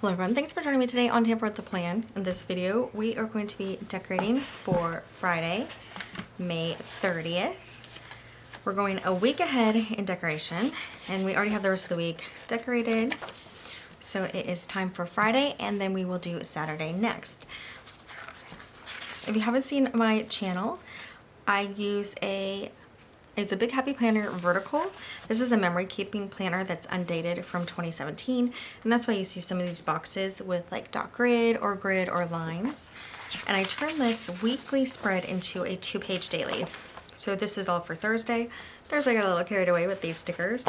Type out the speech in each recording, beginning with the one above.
Hello everyone, thanks for joining me today on Tamper with the Plan. In this video, we are going to be decorating for Friday, May 30th. We're going a week ahead in decoration, and we already have the rest of the week decorated. So it is time for Friday, and then we will do Saturday next. If you haven't seen my channel, I use it's a Big Happy Planner vertical. This is a memory keeping planner that's undated from 2017, and that's why you see some of these boxes with like dot grid or lines. And I turned this weekly spread into a 2-page daily. So this is all for Thursday. Thursday I got a little carried away with these stickers.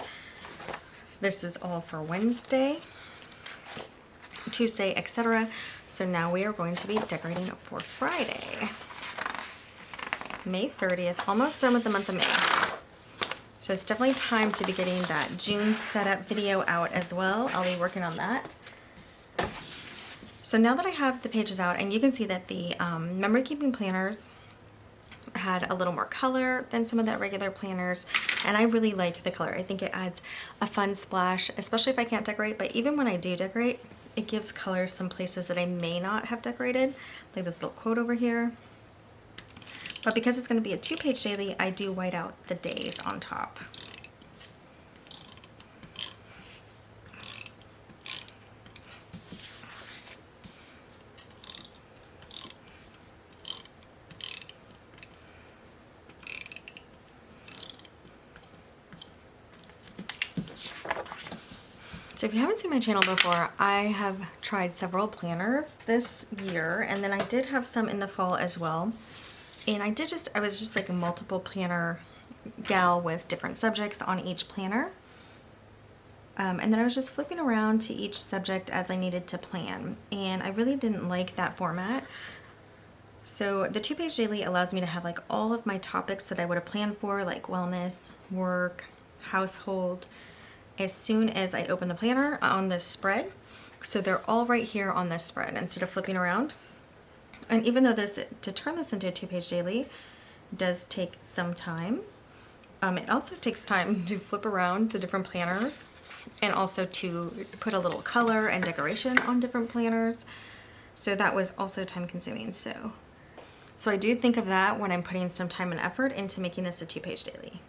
This is all for Wednesday, Tuesday, etc. So now we are going to be decorating for Friday, May 30th, almost done with the month of May. So it's definitely time to be getting that June setup video out as well. I'll be working on that. So now that I have the pages out, and you can see that the memory keeping planners had a little more color than some of the regular planners, and I really like the color. I think it adds a fun splash, especially if I can't decorate, but even when I do decorate, it gives color some places that I may not have decorated, like this little quote over here. But because it's going to be a 2-page daily, I do white out the days on top. So if you haven't seen my channel before, I have tried several planners this year, and then I did have some in the fall as well. And I was just like a multiple planner gal with different subjects on each planner. And then I was just flipping around to each subject as I needed to plan. And I really didn't like that format. So the 2-page daily allows me to have like all of my topics that I would have planned for, like wellness, work, household, as soon as I open the planner on this spread. So they're all right here on this spread instead of flipping around. And even though to turn this into a 2-page daily does take some time, it also takes time to flip around to different planners and also to put a little color and decoration on different planners. So that was also time consuming. So I do think of that when I'm putting some time and effort into making this a 2-page daily.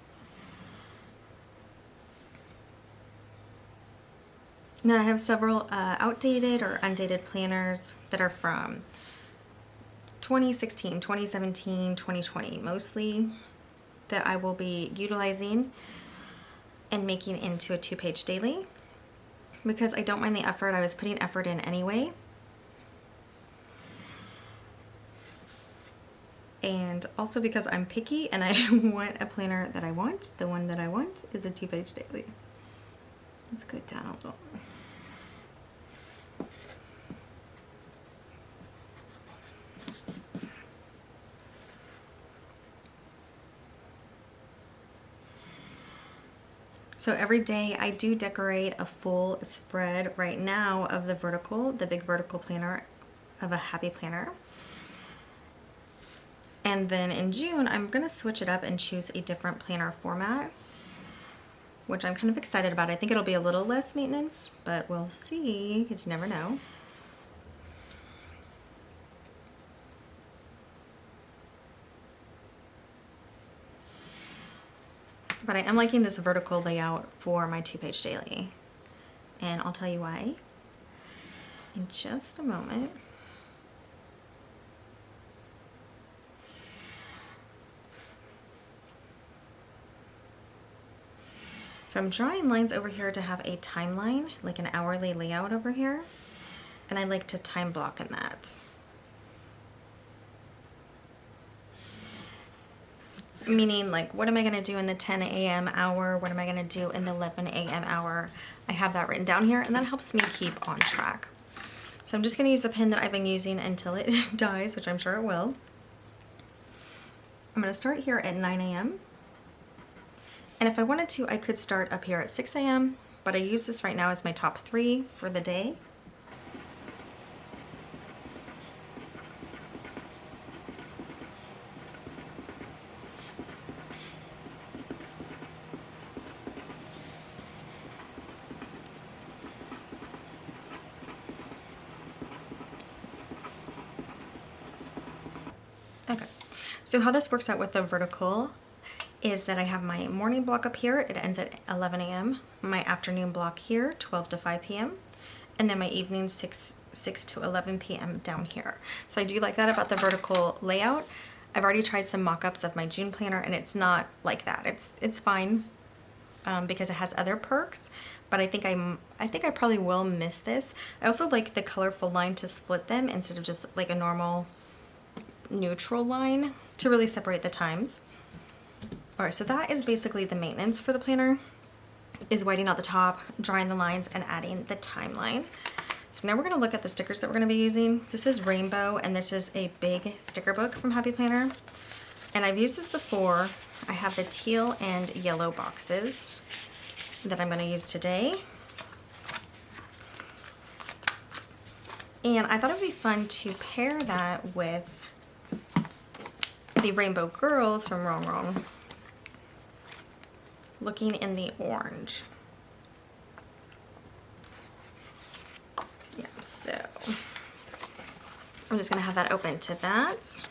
Now I have several outdated or undated planners that are from 2016, 2017, 2020 mostly, that I will be utilizing and making into a 2-page daily because I don't mind the effort. I was putting effort in anyway. And also because I'm picky and I want a planner that I want. The one that I want is a 2-page daily. Let's go down a little. So every day I do decorate a full spread right now of the vertical, the big vertical planner of a happy planner. And then in June, I'm gonna switch it up and choose a different planner format, which I'm kind of excited about. I think it'll be a little less maintenance, but we'll see, because you never know. But I am liking this vertical layout for my 2-page daily. And I'll tell you why in just a moment. So I'm drawing lines over here to have a timeline, like an hourly layout over here. And I like to time block in that. Meaning, like, what am I going to do in the 10 a.m. hour? What am I going to do in the 11 a.m. hour? I have that written down here, and that helps me keep on track. So I'm just going to use the pen that I've been using until it dies, which I'm sure it will. I'm going to start here at 9 a.m. And if I wanted to, I could start up here at 6 a.m., but I use this right now as my top 3 for the day. Okay, so how this works out with the vertical is that I have my morning block up here, it ends at 11 a.m. My afternoon block here, 12 to 5 p.m. And then my evening 6 to 11 p.m. down here. So I do like that about the vertical layout. I've already tried some mock-ups of my June planner and it's not like that. It's fine because it has other perks, but I think I probably will miss this. I also like the colorful line to split them instead of just like a normal neutral line to really separate the times. All right, so that is basically the maintenance for the planner, is whitening out the top, drawing the lines, and adding the timeline. So now we're gonna look at the stickers that we're gonna be using. This is Rainbow, and this is a big sticker book from Happy Planner. And I've used this before. I have the teal and yellow boxes that I'm gonna use today. And I thought it'd be fun to pair that with the Rainbow Girls from Rongrong, looking in the orange. Yeah, so I'm just gonna have that open to that.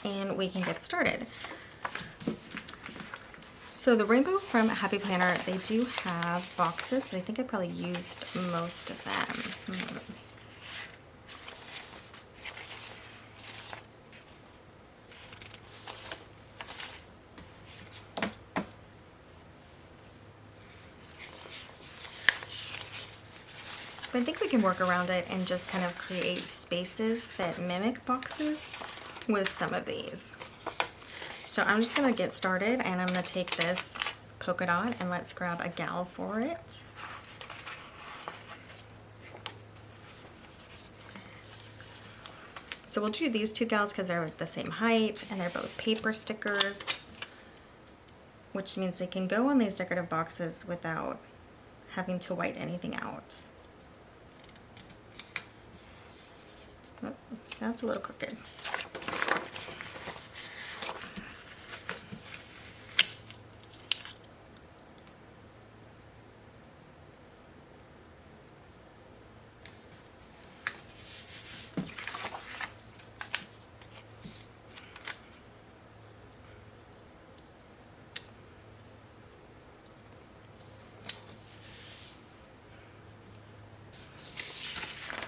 And we can get started. So the Rainbow from Happy Planner, they do have boxes, but I think I probably used most of them. But I think we can work around it and just kind of create spaces that mimic boxes with some of these. So I'm just gonna get started and I'm gonna take this polka dot and let's grab a gal for it. So we'll do these two gals because they're the same height and they're both paper stickers, which means they can go on these decorative boxes without having to white anything out. Oh, that's a little crooked.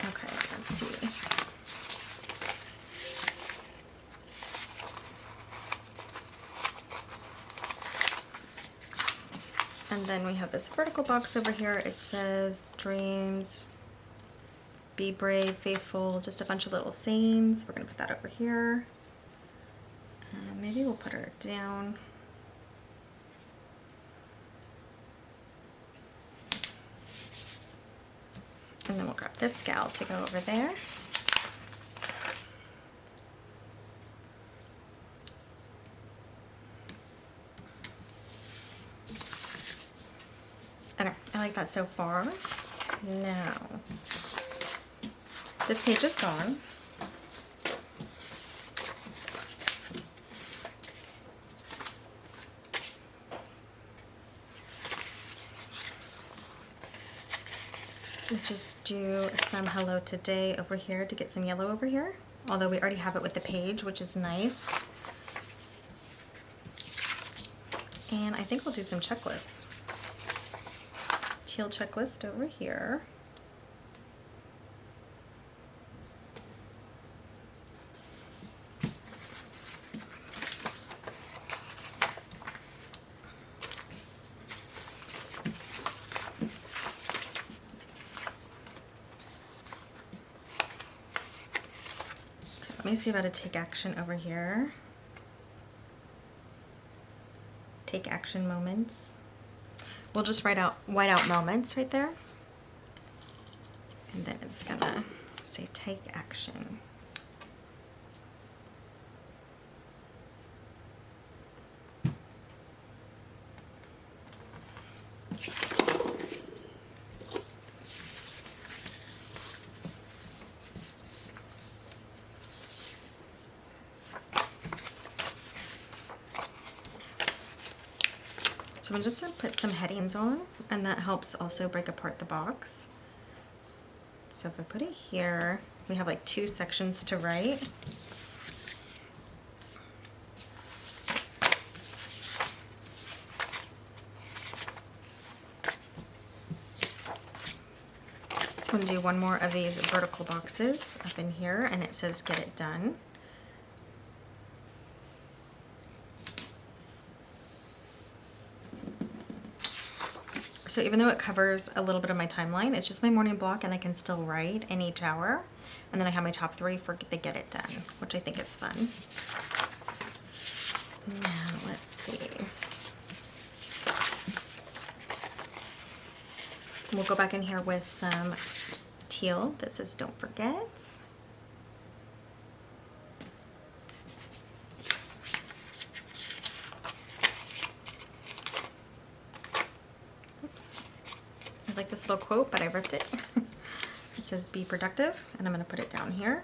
Okay, let's see. And then we have this vertical box over here. It says dreams, be brave, faithful, just a bunch of little sayings. We're gonna put that over here. Maybe we'll put her down. And then we'll grab this gal to go over there. Okay, I like that so far. Now, this page is gone. Just do some hello today over here to get some yellow over here, although we already have it with the page, which is nice. And I think we'll do some checklists. Teal checklist over here. Let me see about a take action over here. Take action moments. We'll just white out moments right there. And then it's gonna say take action. So I'm just going to put some headings on, and that helps also break apart the box. So if I put it here, we have like 2 sections to write. I'm going to do one more of these vertical boxes up in here, and it says get it done. So even though it covers a little bit of my timeline, it's just my morning block and I can still write in each hour. And then I have my top 3 for the get it done, which I think is fun. Now let's see. We'll go back in here with some teal that says don't forget. I like this little quote, but I ripped it. It says be productive, and I'm going to put it down here.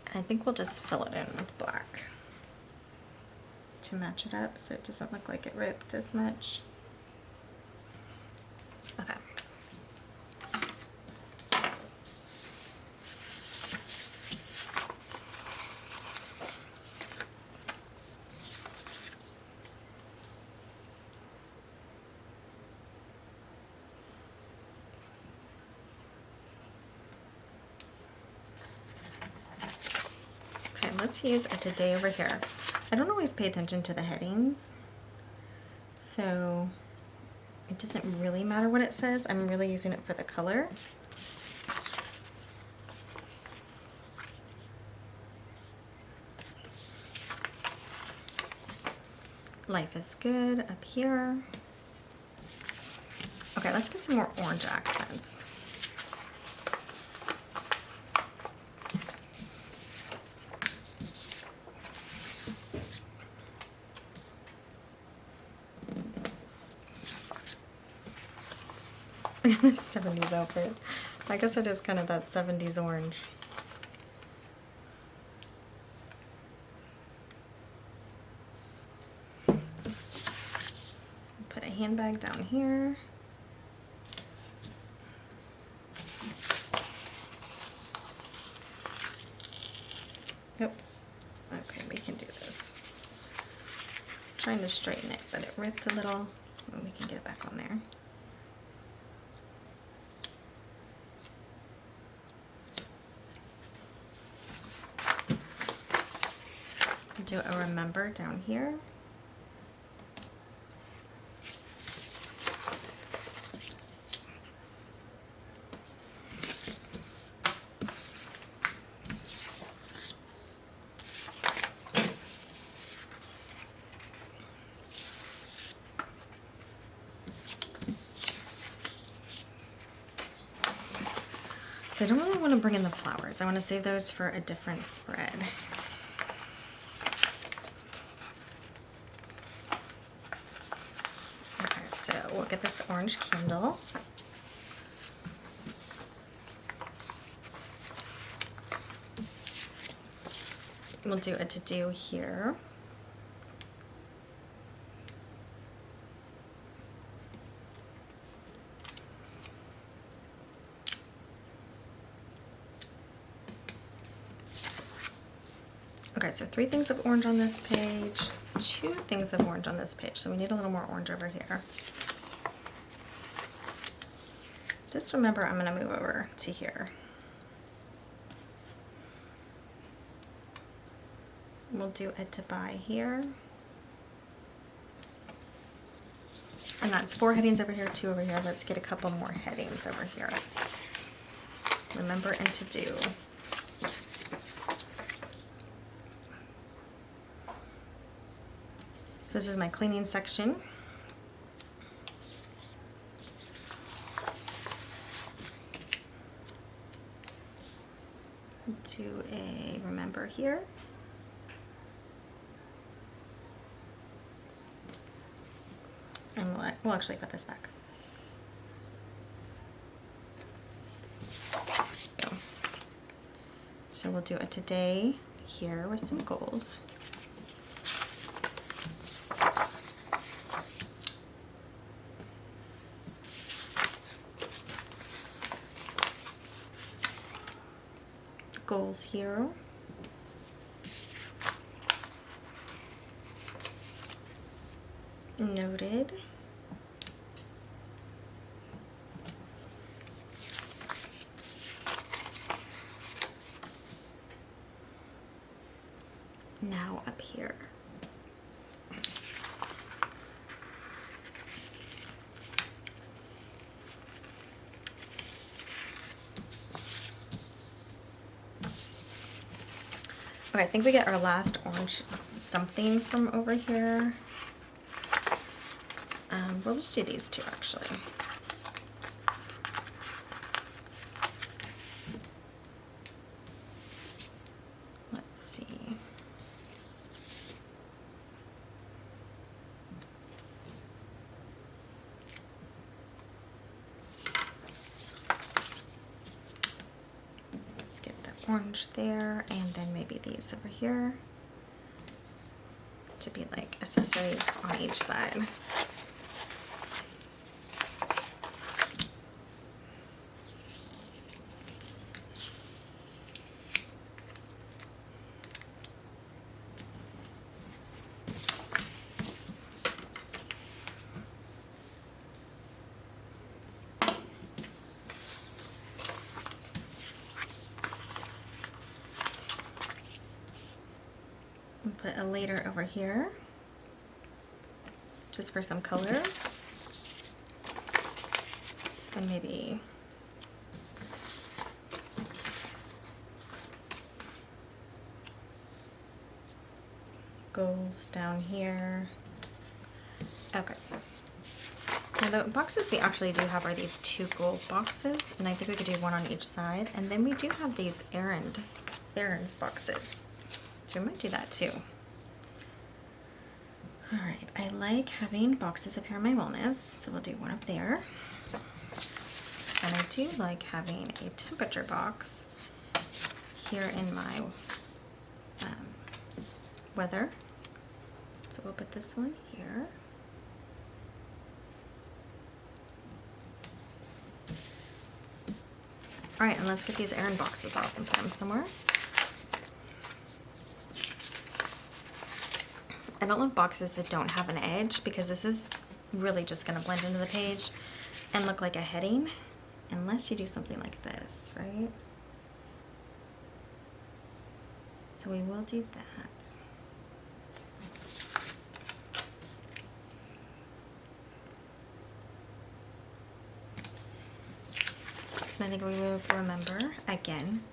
And I think we'll just fill it in with black to match it up so it doesn't look like it ripped as much. Okay. Okay, let's use a today over here. I don't always pay attention to the headings, so it doesn't really matter what it says. I'm really using it for the color. Life is good up here. Okay, let's get some more orange accents. This 70s outfit. I guess it is kind of that 70s orange. Put a handbag down here. Oops. Okay, we can do this. Trying to straighten it, but it ripped a little. And we can get it back on there. Do a remember down here. So I don't really want to bring in the flowers. I want to save those for a different spread. Okay, so we'll get this orange candle. We'll do a to-do here. Okay, so 3 things of orange on this page, 2 things of orange on this page, so we need a little more orange over here. Just remember, I'm going to move over to here. We'll do a to buy here. And that's 4 headings over here, 2 over here. Let's get a couple more headings over here. Remember and to do. This is my cleaning section. Do a remember here. And we'll actually put this back. So we'll do a today here with some gold. Goals here. Noted. Now up here. Okay, I think we get our last orange something from over here. We'll just do these two actually. Let's see. Let's get the orange there, and then maybe these over here to be like accessories on each side. Put a later over here, just for some color, and maybe goals down here. Okay. Now the boxes we actually do have are these two gold boxes, and I think we could do one on each side, and then we do have these errands boxes. So we might do that too. All right, I like having boxes up here in my wellness, so we'll do one up there. And I do like having a temperature box here in my weather. So we'll put this one here. All right, and let's get these errand boxes off and put them somewhere. I don't love boxes that don't have an edge because this is really just going to blend into the page and look like a heading, unless you do something like this, right? So we will do that. And I think we will remember again.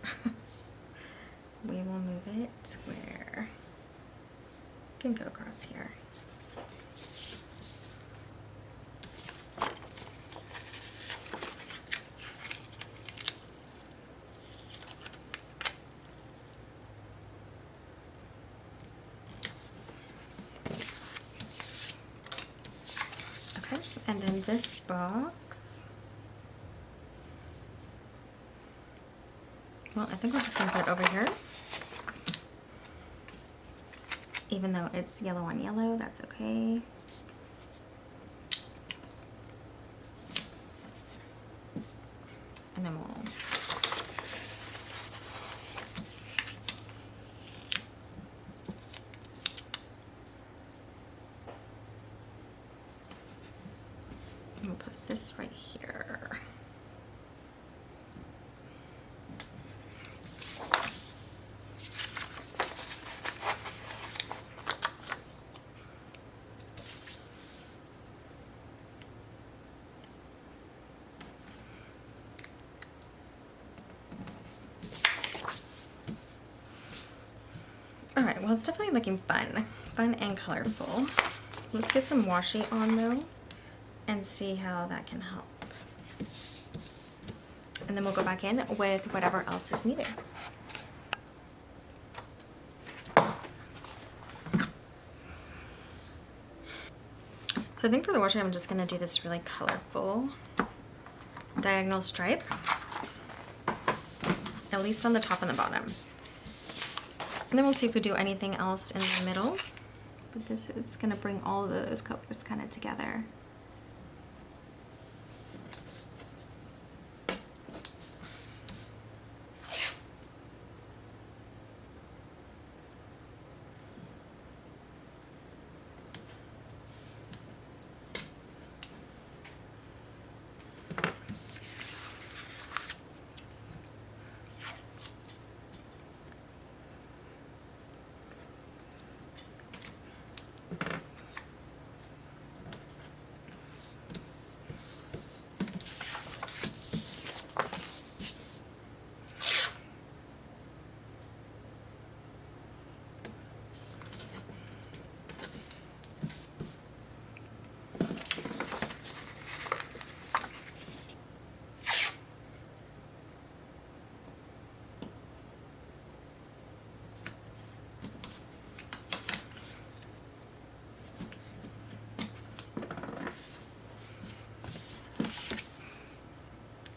We will move it where it can go across here. Okay, and then this box, well, I think we're just gonna put it over here. Even though it's yellow on yellow, that's okay. And then we'll post this right here. Alright, well, it's definitely looking fun and colorful. Let's get some washi on though and see how that can help. And then we'll go back in with whatever else is needed. So I think for the washi, I'm just going to do this really colorful diagonal stripe, at least on the top and the bottom. And then we'll see if we do anything else in the middle. But this is gonna bring all of those colors kind of together.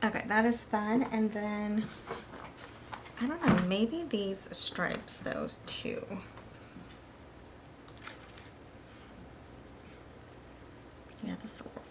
Okay, that is fun. And then, I don't know, maybe these stripes, those two. Yeah, this will work.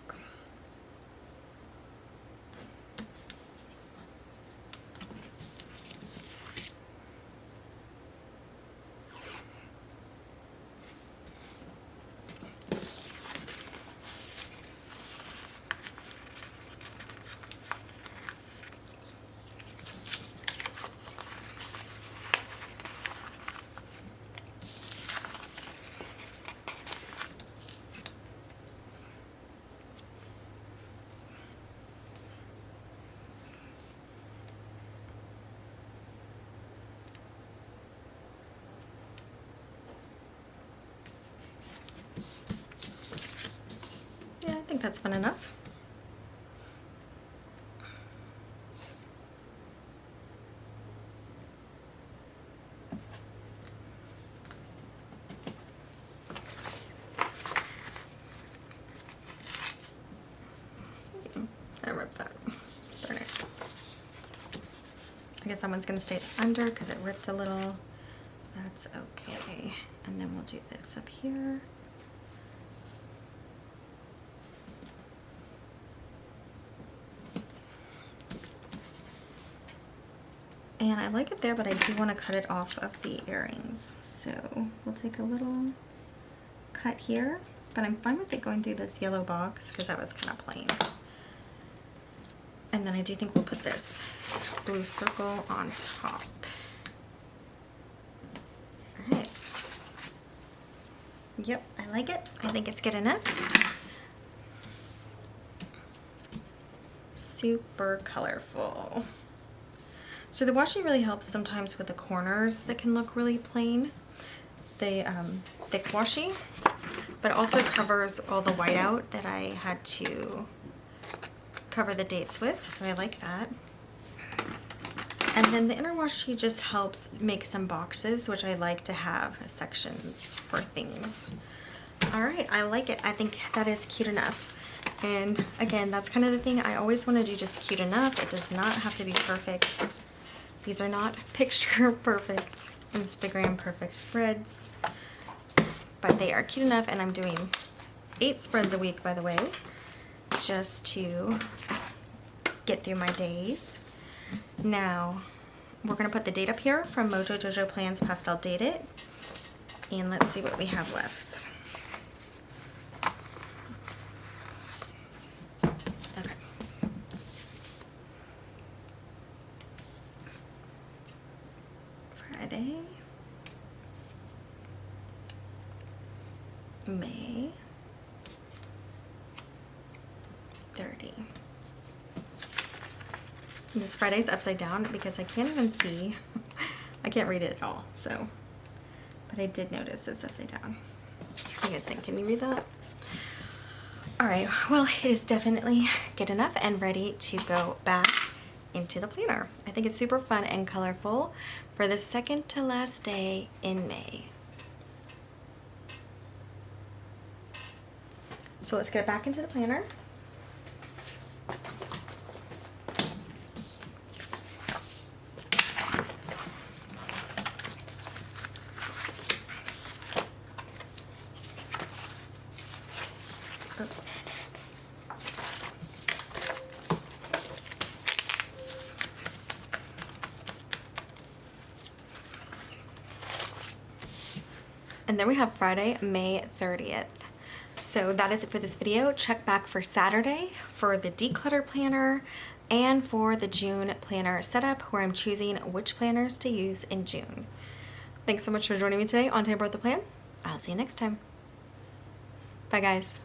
Yeah, I think that's fun enough. I ripped that. Darn it. I guess that one's gonna stay under because it ripped a little. That's okay. And then we'll do this up here. And I like it there, but I do want to cut it off of the earrings. So we'll take a little cut here, but I'm fine with it going through this yellow box because that was kind of plain. And then I do think we'll put this blue circle on top. All right. Yep, I like it. I think it's good enough. Super colorful. So the washi really helps sometimes with the corners that can look really plain. The thick washi, but also covers all the whiteout that I had to cover the dates with, so I like that. And then the inner washi just helps make some boxes, which I like to have sections for things. All right, I like it. I think that is cute enough. And again, that's kind of the thing. I always want to do just cute enough. It does not have to be perfect. These are not picture perfect, Instagram perfect spreads, but they are cute enough, and I'm doing 8 spreads a week, by the way, just to get through my days. Now, we're gonna put the date up here from Mojo Jojo Plans Pastel Dated, and let's see what we have left. Okay. Friday, May 30. And this Friday's upside down because I can't even see. I can't read it at all, so. But I did notice it's upside down. What do you guys think? Can you read that? All right, well, it is definitely good enough and ready to go back into the planner. I think it's super fun and colorful for the second to last day in May. So let's get it back into the planner. And then we have Friday, May 30th. So that is it for this video. Check back for Saturday for the declutter planner and for the June planner setup, where I'm choosing which planners to use in June. Thanks so much for joining me today on Tamper with the Plan. I'll see you next time. Bye guys.